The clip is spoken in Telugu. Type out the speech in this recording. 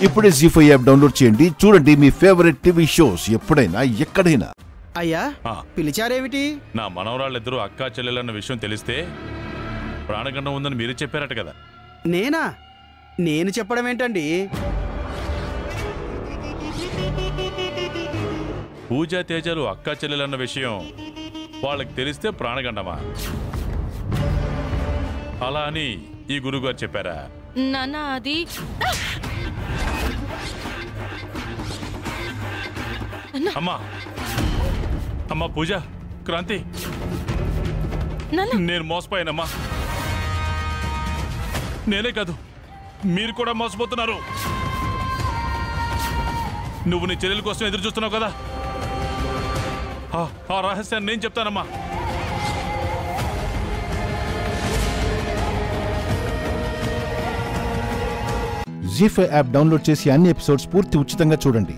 ఇప్పుడే జీ5 యాప్ డౌన్లోడ్ చేయండి. చూడండి మీ ఫేవరెట్ టీవీ షోస్ ఎప్పుడైనా ఎక్కడైనా. అయ్యా పిలిచారేమిటి? నా మనవరాళ్ళిద్దరూ అక్కా చెల్లెలన్న విషయం తెలిస్తే ప్రాణగండం ఉందని మీరు చెప్పారట కదా. నేనా? నేను చెప్పడం ఏంటండి? పూజా తేజాలు అక్కా చెల్లెలన్న విషయం వాళ్ళకి తెలిస్తే ప్రాణగండమా? అలా అని ఈ గురుగారు చెప్పారా? నాన్న అది అమ్మా అమ్మా పూజ, క్రాంతి, నేను మోసపోయానమ్మా. నేనే కాదు, మీరు కూడా మోసపోతున్నారు. నువ్వు నీ చెల్లెల కోసం ఎదురు చూస్తున్నావు కదా, ఆ రహస్యాన్ని నేను చెప్తానమ్మా. జీ5 యాప్ డౌన్లోడ్ చేసి అన్ని ఎపిసోడ్స్ పూర్తి ఉచితంగా చూడండి.